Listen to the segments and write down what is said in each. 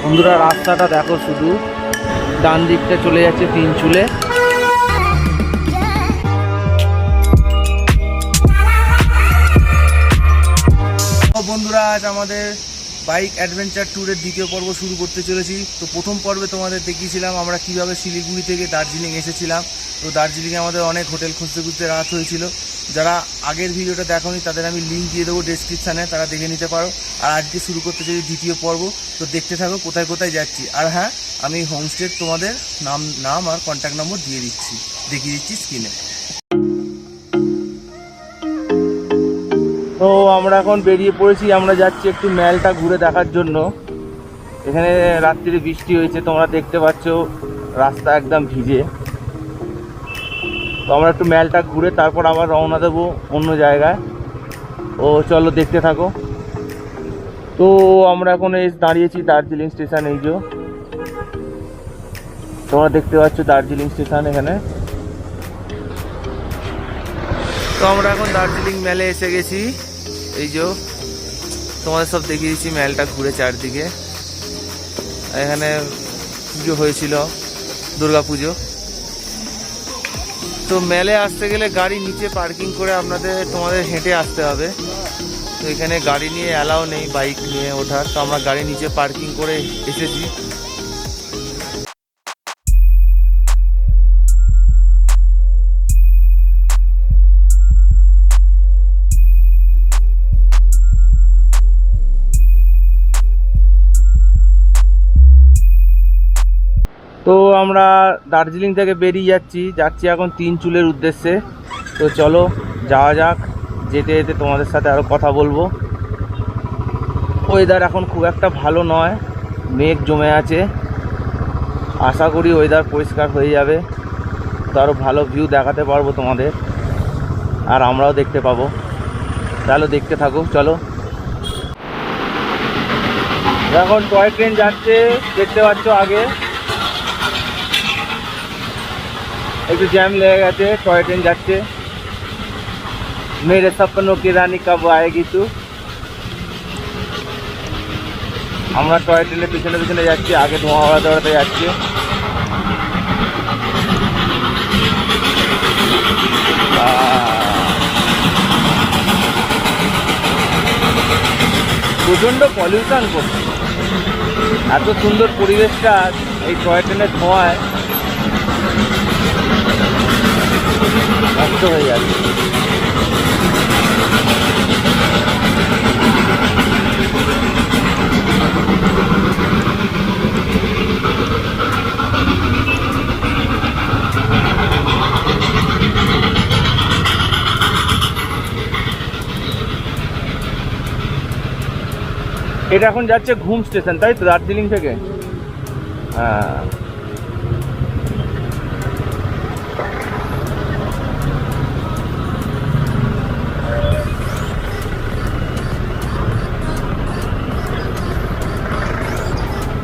বন্ধুরা রাস্তাটা দেখো, শুধু ডান দিকটা চলে যাচ্ছে তিনচুলে। বন্ধুরা আজ আমাদের বাইক অ্যাডভেঞ্চার ট্যুরের দ্বিতীয় পর্ব শুরু করতে চলেছি। তো প্রথম পর্বে তোমাদের দেখিয়েছিলাম আমরা কিভাবে শিলিগুড়ি থেকে দার্জিলিং এসেছিলাম। তো দার্জিলিংয়ে আমাদের অনেক হোটেল খুঁজতে খুঁজতে রাত হয়েছিল। যারা আগের ভিডিওটা দেখোনি তাদের আমি লিঙ্ক দিয়ে দেবো ডেসক্রিপশানে, তারা দেখে নিতে পারো। আর আজকে শুরু করতে চাই দ্বিতীয় পর্ব। তো দেখতে থাকো কোথায় কোথায় যাচ্ছি। আর হ্যাঁ, আমি হোমস্টের তোমাদের নাম আর কন্ট্যাক্ট নম্বর দেখিয়ে দিচ্ছি স্ক্রিনে। তো আমরা এখন বেরিয়ে পড়েছি, আমরা যাচ্ছি একটু ম্যালটা ঘুরে দেখার জন্য। এখানে রাত্রিরে বৃষ্টি হয়েছে, তোমরা দেখতে পাচ্ছ রাস্তা একদম ভিজে। তো আমরা একটু ম্যালটা ঘুরে তারপর আবার রওনা দেবো অন্য জায়গায়। ও চলো দেখতে থাকো। তো আমরা এখন দাঁড়িয়েছি দার্জিলিং স্টেশন। এই যে তোমরা দেখতে পাচ্ছ দার্জিলিং স্টেশন এখানে। তো আমরা এখন দার্জিলিং ম্যালে এসে গেছি। এই যে তোমাদের সব দেখিয়ে দিচ্ছি ম্যালটা ঘুরে চারদিকে। এখানে পুজো হয়েছিল, দুর্গা পুজো। তো ম্যালে আসতে গেলে গাড়ি নিচে পার্কিং করে তোমাদের হেঁটে আসতে হবে। তো এখানে গাড়ি নিয়ে অ্যালাও নেই বাইক নিয়ে ওঠার। তো আমরা গাড়ি নিচে পার্কিং করে এসেছি। তো আমরা দার্জিলিং থেকে বেরিয়ে যাচ্ছি এখন তিনচুলের উদ্দেশ্যে। তো চলো যাওয়া যাক। যেতে যেতে তোমাদের সাথে আরও কথা বলবো। ওয়েদার এখন খুব একটা ভালো নয়, মেঘ জমে আছে। আশা করি ওয়েদার পরিষ্কার হয়ে যাবে, তো আরও ভালো ভিউ দেখাতে পারবো তোমাদের, আর আমরাও দেখতে পাবো। তাহলে দেখতে থাকো চলো। এখন টয় ট্রেন যাচ্ছে, দেখতে পাচ্ছ আগে একটু জ্যাম লেগে গেছে। টয় ট্রেন যাচ্ছে। মেরে সপনো কি রানী কব আয়েগি তু। আমরা টয় ট্রেনের পিছনে পিছনে যাচ্ছি, আগে ধোঁয়া ওড়াতে ওড়াতে যাচ্ছি। প্রচণ্ড পলিউশন করছে। এত সুন্দর পরিবেশটা এই টয় ট্রেনের ধোঁয়ায় নষ্ট হয়ে যাচ্ছে। এটা এখন যাচ্ছে ঘুম স্টেশন, তাই তো, দার্জিলিং থেকে। হ্যাঁ,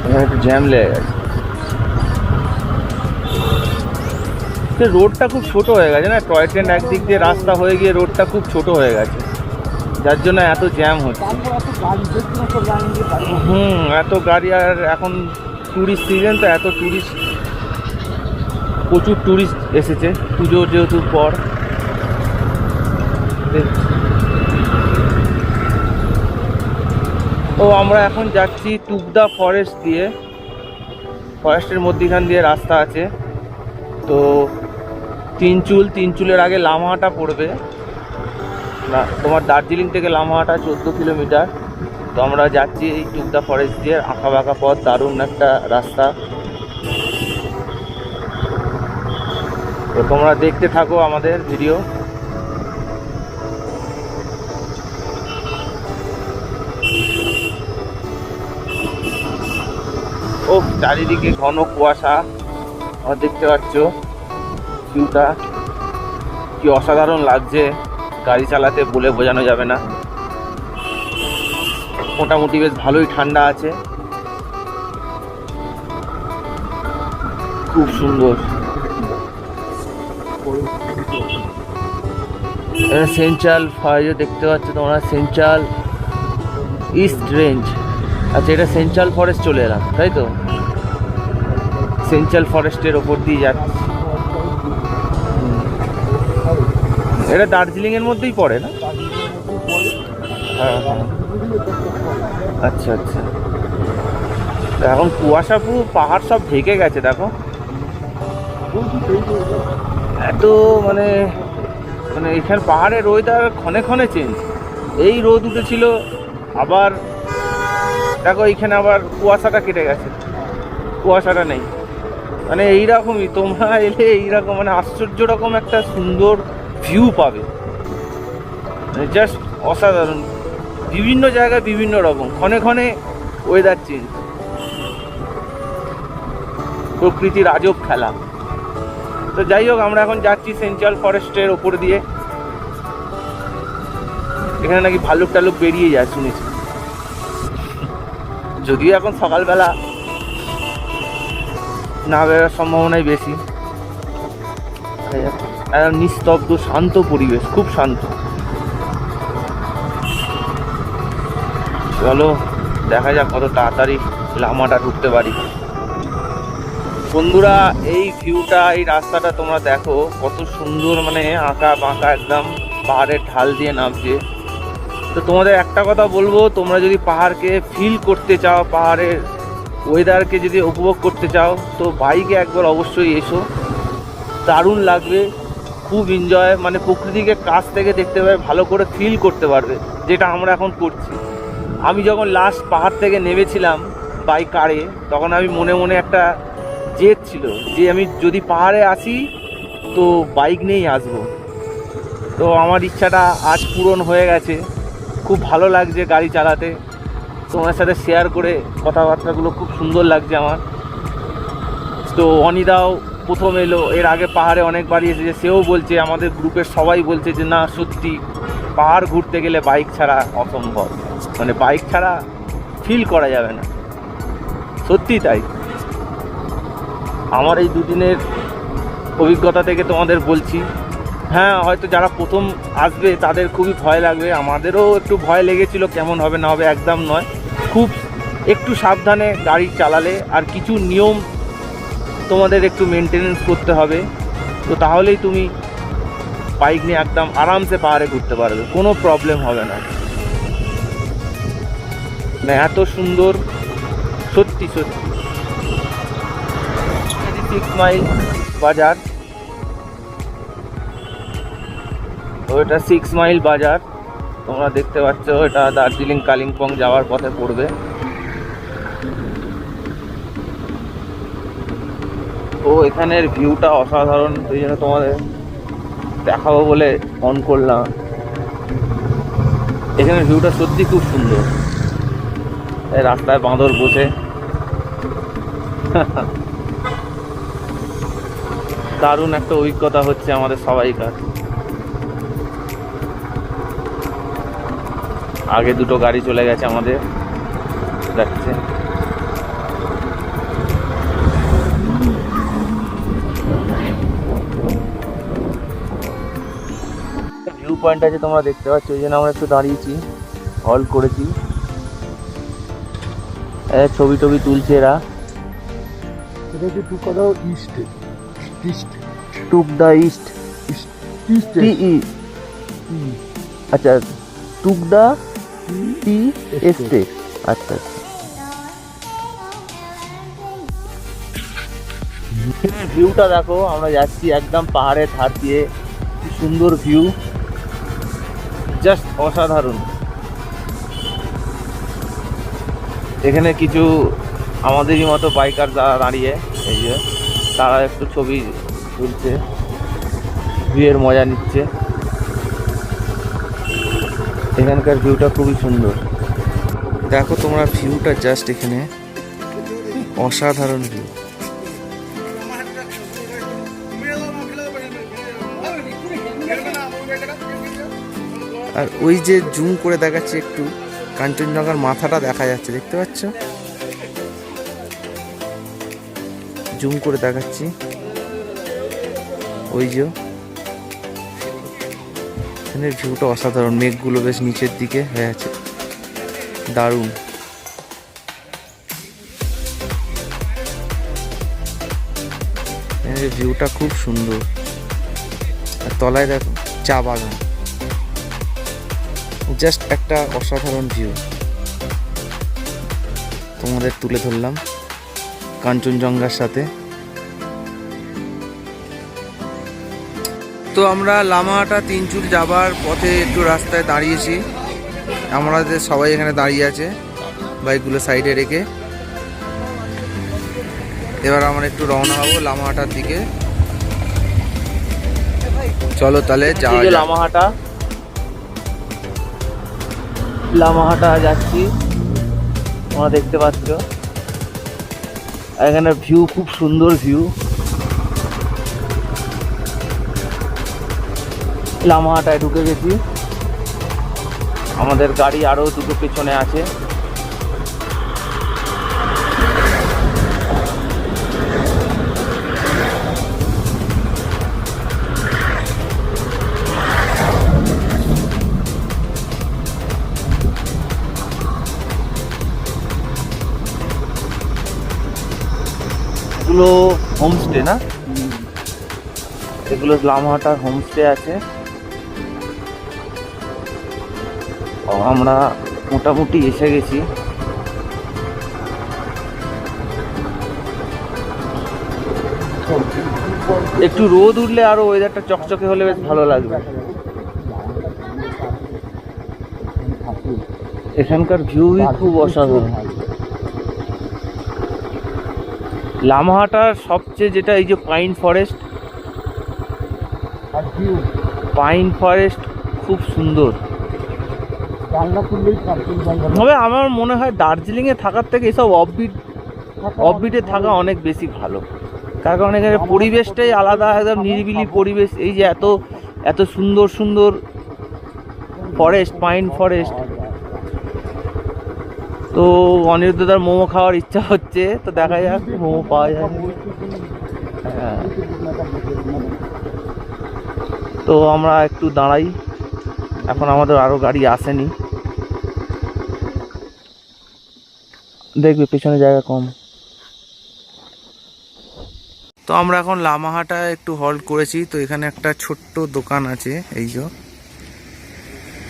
এখানে একটু জ্যাম লেগে গেছে। রোডটা খুব ছোট হয়ে গেছে না, টয় ট্রেন একদিক দিয়ে রাস্তা হয়ে গিয়ে রোডটা খুব ছোট হয়ে গেছে, যার জন্য এত জ্যাম হচ্ছে। এত গাড়ি। আর এখন ট্যুরিস্ট সিজন, তো এত ট্যুরিস্ট, প্রচুর ট্যুরিস্ট এসেছে পুজো যেহেতু পর। ও আমরা এখন যাচ্ছি টুকদা ফরেস্ট দিয়ে। ফরেস্টের মধ্যিখান দিয়ে রাস্তা আছে। তো তিনচুলের আগে লামহাটা পড়বে না, তোমার দার্জিলিং থেকে লামহাটা 14 কিলোমিটার। তো আমরা যাচ্ছি এই টুকদা ফরেস্ট দিয়ে, আঁকা বাঁকা পথ, দারুণ একটা রাস্তা। তো তোমরা দেখতে থাকো আমাদের ভিডিও। ও চারিদিকে ঘন কুয়াশা, দেখতে পাচ্ছ ভিউটা কি অসাধারণ লাগছে। গাড়ি চালাতে বলে বোঝানো যাবে না। মোটামুটি বেশ ভালোই ঠান্ডা আছে, খুব সুন্দর। সেন্ট্রাল ফাইজে দেখতে পাচ্ছ তোমরা, সেন্ট্রাল ইস্ট রেঞ্জ। আচ্ছা, এটা সেন্ট্রাল ফরেস্ট চলে এলাম, তাই তো? সেন্ট্রাল ফরেস্টের ওপর দিয়ে যাচ্ছি। এটা দার্জিলিংয়ের মধ্যেই পড়ে না? হ্যাঁ হ্যাঁ। আচ্ছা আচ্ছা। এখন কুয়াশা পুরো পাহাড় সব ঢেকে গেছে, দেখো এত মানে মানে এখানে পাহাড়ের ওয়েদার ক্ষণে ক্ষণে চেঞ্জ। এই রোদ উঠেছিল, আবার দেখো এইখানে আবার কুয়াশাটা কেটে গেছে, কুয়াশাটা নেই। মানে এইরকমই তোমরা এলে এইরকম মানে আশ্চর্য রকম একটা সুন্দর ভিউ পাবে, মানে জাস্ট অসাধারণ। বিভিন্ন জায়গায় বিভিন্ন রকম, ক্ষণে ক্ষণে ওয়েদার চেঞ্জ, প্রকৃতির আজব খেলা। তো যাই হোক, আমরা এখন যাচ্ছি সেন্ট্রাল ফরেস্টের ওপর দিয়ে। এখানে নাকি ভাল্লুক টাল্লুক বেরিয়ে যায় শুনেছি, যদিও এখন সকালবেলা না বেরোর সম্ভাবনাই বেশি। নিস্তব্ধ শান্ত পরিবেশ, খুব শান্ত। চলো দেখা যাক কত তাড়াতাড়ি লামাটা ঢুকতে পারি। বন্ধুরা, এই ভিউটা, এই রাস্তাটা তোমরা দেখো কত সুন্দর, মানে আঁকা বাঁকা একদম পাহাড়ের ঢাল দিয়ে নামছে। তো তোমাদের একটা কথা বলবো, তোমরা যদি পাহাড়কে ফিল করতে চাও, পাহাড়ের ওয়েদারকে যদি উপভোগ করতে চাও, তো বাইকে একবার অবশ্যই এসো, দারুণ লাগবে, খুব এনজয়। মানে প্রকৃতিকে কাছ থেকে দেখতে পাবে, ভালো করে ফিল করতে পারবে, যেটা আমরা এখন করছি। আমি যখন লাস্ট পাহাড় থেকে নেমেছিলাম বাই কারে, তখন আমি মনে মনে একটা জেদ ছিল যে আমি যদি পাহাড়ে আসি তো বাইক নিয়েই আসবো। তো আমার ইচ্ছাটা আজ পূরণ হয়ে গেছে। খুব ভালো লাগছে গাড়ি চালাতে, তোমার সাথে শেয়ার করে কথাবার্তাগুলো খুব সুন্দর লাগছে আমার। তো অনিদাও প্রথম এলো, এর আগে পাহাড়ে অনেকবারই এসেছে, সেও বলছে, আমাদের গ্রুপের সবাই বলছে যে না সত্যি পাহাড় ঘুরতে গেলে বাইক ছাড়া অসম্ভব, মানে বাইক ছাড়া ফিল করা যাবে না। সত্যি তাই, আমার এই দুদিনের অভিজ্ঞতা থেকে তোমাদের বলছি। হ্যাঁ, হয়তো যারা প্রথম আসবে তাদের খুবই ভয় লাগবে, আমাদেরও একটু ভয় লেগেছিল, কেমন হবে না হবে, একদম নয়, খুব একটু সাবধানে গাড়ি চালালে আর কিছু নিয়ম তোমাদের একটু মেনটেনেন্স করতে হবে, তো তাহলেই তুমি বাইক নিয়ে একদম আরামসে পাহাড়ে ঘুরতে পারবে, কোনো প্রবলেম হবে না। মানে এত সুন্দর, সত্যি সত্যি। 6 মাইল বাজার, তো এটা 6 মাইল বাজার তোমরা দেখতে পাচ্ছ, এটা দার্জিলিং কালিম্পং যাওয়ার পথে পড়বে। তো এখানের ভিউটা অসাধারণ, সেই জন্য তোমাদের দেখাবো বলে অন করলাম। এখানের ভিউটা সত্যি খুব সুন্দর, এই রাস্তায় বাঁদর বসে দারুণ একটা অভিজ্ঞতা হচ্ছে আমাদের সবাইকার। আগে দুটো গাড়ি চলে গেছে আমাদের, যাচ্ছে। ভিউ পয়েন্ট আছে তোমরা দেখতে পাচ্ছ, ওই জন্য আমরা একটু দাঁড়িয়েছি, হল্ট করেছি, ছবি টবি তুলছে এরা। টুকদা ইস্ট, আচ্ছা টুকদা টি এস্টেট, আচ্ছা আচ্ছা। ভিউটা দেখো, আমরা যাচ্ছি একদম পাহাড়ের ধার দিয়ে, কি সুন্দর ভিউ, জাস্ট অসাধারণ। এখানে কিছু আমাদেরই মতো বাইকার যারা দাঁড়িয়ে, এই যে তারা একটু ছবি তুলছে, ভিউয়ের মজা নিচ্ছে। এখানকার ভিউটা খুবই সুন্দর, দেখো তোমরা ভিউটা, জাস্ট এখানে অসাধারণ ভিউ। আর ওই যে জুম করে দেখাচ্ছে একটু, কাঞ্চনজঙ্ঘার মাথাটা দেখা যাচ্ছে, দেখতে পাচ্ছ, জুম করে দেখাচ্ছি, ওই যে এখানের ভিউটা অসাধারণ, মেঘগুলো বেশ নিচের দিকে হয়ে আছে, দারুণ। এর ভিউটা খুব সুন্দর। আর তলায় দেখো চা বাগান, জাস্ট একটা অসাধারণ ভিউ তোমাদের তুলে ধরলাম কাঞ্চনজঙ্ঘার সাথে। তো আমরা লামাহাটা তিনচুল যাবার পথে একটু রাস্তায় দাঁড়িয়েছি, আমাদের সবাই এখানে দাঁড়িয়ে আছে বাইকগুলো সাইডে রেখে। এবার আমরা একটু রওনা হবো লামাহাটার দিকে। চলো তাহলে যাওয়া যাক। লামাহাটা যাচ্ছি, তোমরা দেখতে পাচ্ছ এখানে ভিউ খুব সুন্দর ভিউ। লামাহাটায় ঢুকে গেছি, আমাদের গাড়ি আরও দুটো পেছনে আছে। এগুলো হোমস্টে না, এগুলো লামাহাটার হোমস্টে আছে। আমরা মোটামুটি এসে গেছি। একটু রোদ উঠলে আরো ওয়েদারটা চকচকে হলে বেশ ভালো লাগবে। এখানকার ভিউই খুব অসাধারণ। লামাহাটার সবচেয়ে যেটা এই যে পাইন ফরেস্ট খুব সুন্দর। তবে আমার মনে হয় দার্জিলিংয়ে থাকার থেকে এসব অফবিটে থাকা অনেক বেশি ভালো, কারণ এখানে পরিবেশটাই আলাদা, একদম নিরিবিলি পরিবেশ। এই যে এত এত সুন্দর সুন্দর ফরেস্ট, পাইন ফরেস্ট। তো অনিরুদ্ধদার মোমো খাওয়ার ইচ্ছা হচ্ছে, তো দেখা যাক মোমো পাওয়া যায়। হ্যাঁ, তো আমরা একটু দাঁড়াই, এখন আমাদের আরও গাড়ি আসেনি, দেখবে পেছনে জায়গা কম। তো আমরা এখন লামাহাটা একটু হল্ট করেছি। তো এখানে একটা ছোট্ট দোকান আছে, এই যে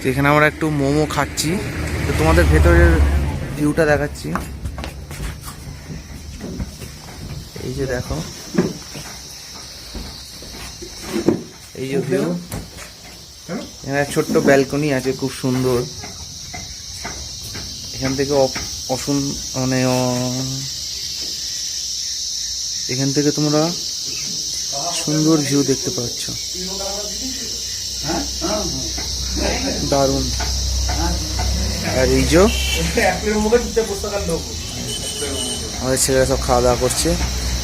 এখানে আমরা একটু মোমো খাচ্ছি। তো তোমাদের ভেতরের ভিউটা দেখাচ্ছি, এই যে দেখো, এই যে ভিউ। এখানে ছোট্ট ব্যালকনি আছে, খুব সুন্দর। এখান থেকে এখান থেকে তোমরা সুন্দর ভিউ দেখতে পাচ্ছ, দারুণ। আর এই যে আমাদের ছেলেরা সব খাওয়া দাওয়া করছে।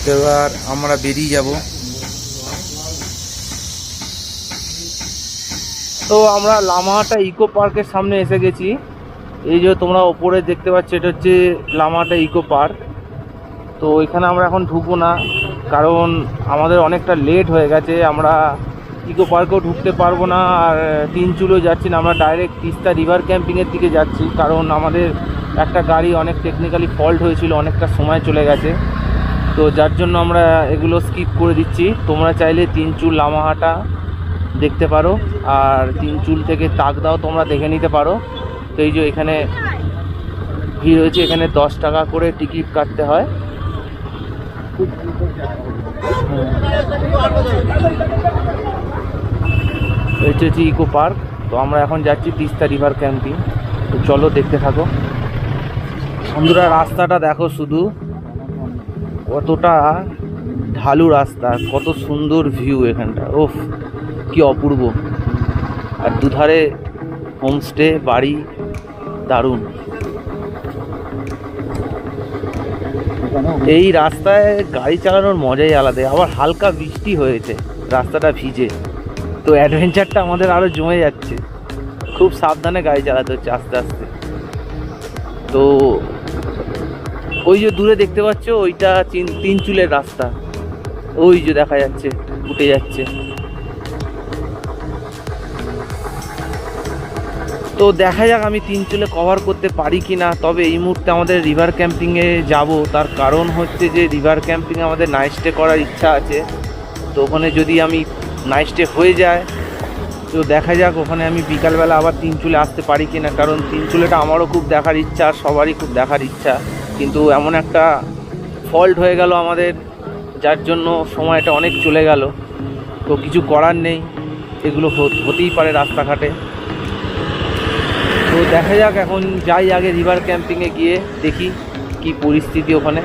তো এবার আমরা বেরিয়ে যাব। তো আমরা লামাহাটা ইকো পার্কের সামনে এসে গেছি। এই যে তোমরা ওপরে দেখতে পাচ্ছ, এটা হচ্ছে লামাহাটা ইকো পার্ক। তো এখানে আমরা এখন ঢুকবো না, কারণ আমাদের অনেকটা লেট হয়ে গেছে। আমরা ইকো পার্কেও ঢুকতে পারবো না, আর তিনচুলেও যাচ্ছি না, আমরা ডাইরেক্ট তিস্তা রিভার ক্যাম্পিংয়ের দিকে যাচ্ছি। কারণ আমাদের একটা গাড়ি অনেক টেকনিক্যালি ফল্ট হয়েছিল, অনেকটা সময় চলে গেছে। তো যার জন্য আমরা এগুলো স্কিপ করে দিচ্ছি। তোমরা চাইলে তিনচুল লামাহাটা দেখতে পারো, আর তিনচুল থেকে তাকদাও তোমরা দেখে নিতে পারো। তো এই যে এখানে ভিড় হয়েছে, এখানে 10 টাকা করে টিকিট কাটতে হয়। এটা হচ্ছে ইকো পার্ক। তো আমরা এখন যাচ্ছি তিস্তা রিভার ক্যাম্পিং। তো চলো দেখতে থাকো। বন্ধুরা রাস্তাটা দেখো, শুধু কতটা ঢালু রাস্তা, কত সুন্দর ভিউ এখানটা, ওফ কি অপূর্ব। আর দুধারে হোমস্টে, বাড়ি, দারুণ। এই রাস্তায় গাড়ি চালানোর মজাই আলাদা। আবার হালকা বৃষ্টি হয়েছে, রাস্তাটা ভিজে, তো অ্যাডভেঞ্চারটা আমাদের আরও জমে যাচ্ছে। খুব সাবধানে গাড়ি চালাতে হচ্ছে, আস্তে আস্তে। তো ওই যে দূরে দেখতে পাচ্ছ, ওইটা তিনচুলের রাস্তা, ওই যে দেখা যাচ্ছে, উঠে যাচ্ছে। তো দেখা যাক আমি তিনচুলে কভার করতে পারি কি না। তবে এই মুহূর্তে আমাদের রিভার ক্যাম্পিংয়ে যাব, তার কারণ হচ্ছে যে রিভার ক্যাম্পিংয়ে আমাদের নাইট স্টে করার ইচ্ছা আছে। তো ওখানে যদি আমি নাইট স্টে হয়ে যায় তো দেখা যাক ওখানে আমি বিকালবেলা আবার তিনচুলে আসতে পারি কি না, কারণ তিনচুলেটা আমারও খুব দেখার ইচ্ছা আর সবারই খুব দেখার ইচ্ছা, কিন্তু এমন একটা ফল্ট হয়ে গেল আমাদের যার জন্য সময়টা অনেক চলে গেল। তো কিছু করার নেই, এগুলো হতেই পারে রাস্তাঘাটে। তো দেখা যাক, এখন যাই আগে রিভার ক্যাম্পিংয়ে গিয়ে দেখি কি পরিস্থিতি ওখানে।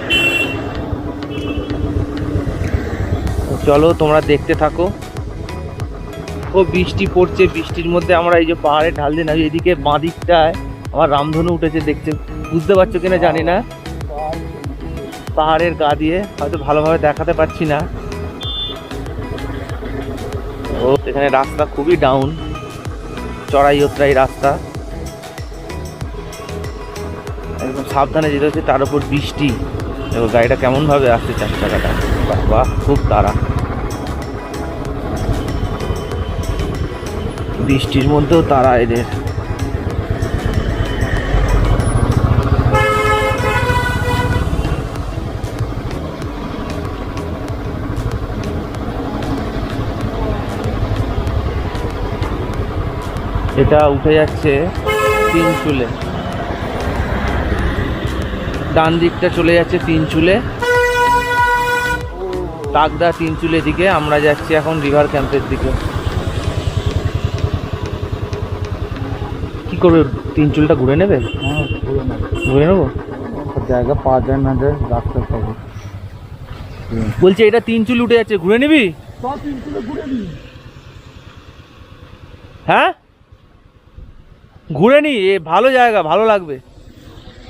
চলো তোমরা দেখতে থাকো। খুব বৃষ্টি পড়ছে, বৃষ্টির মধ্যে আমরা এই যে পাহাড়ে ঢাল দিয়ে নামি, এদিকে বাঁ দিকটায় আমার রামধনু উঠেছে, দেখতে বুঝতে পারছো কিনা জানি না, পাহাড়ের গা দিয়ে, হয়তো ভালোভাবে দেখাতে পারছি না। ও এখানে রাস্তা খুবই ডাউন, চড়াই উতরাই রাস্তা, একদম সাবধানে যেতে হচ্ছে, তার উপর বৃষ্টি। দেখো গাড়িটা কেমন ভাবে আসছে, চার চাকাটা, বাহ খুব তাড়া। বৃষ্টির মধ্যেও তারা এদের। এটা উঠে যাচ্ছে তিনচুলে, ডান দিকটা চলে যাচ্ছে তিনচুলে, তাগদা তিনচুলে দিকে। আমরা যাচ্ছি এখন রিভার ক্যাম্পের দিকে। কি করবে, তিনচুলটা ঘুরে নেবে? ঘুরে নেবো, জায়গা পাওয়া যায় না, যায় রাস্তা পাবো। বলছি এটা তিনচুল উঠে যাচ্ছে, ঘুরে নিবি? হ্যাঁ ঘুরে নি, এ ভালো জায়গা, ভালো লাগবে।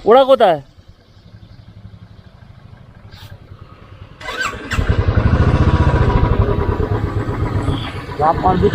ওরা কোথায়? যা পারবে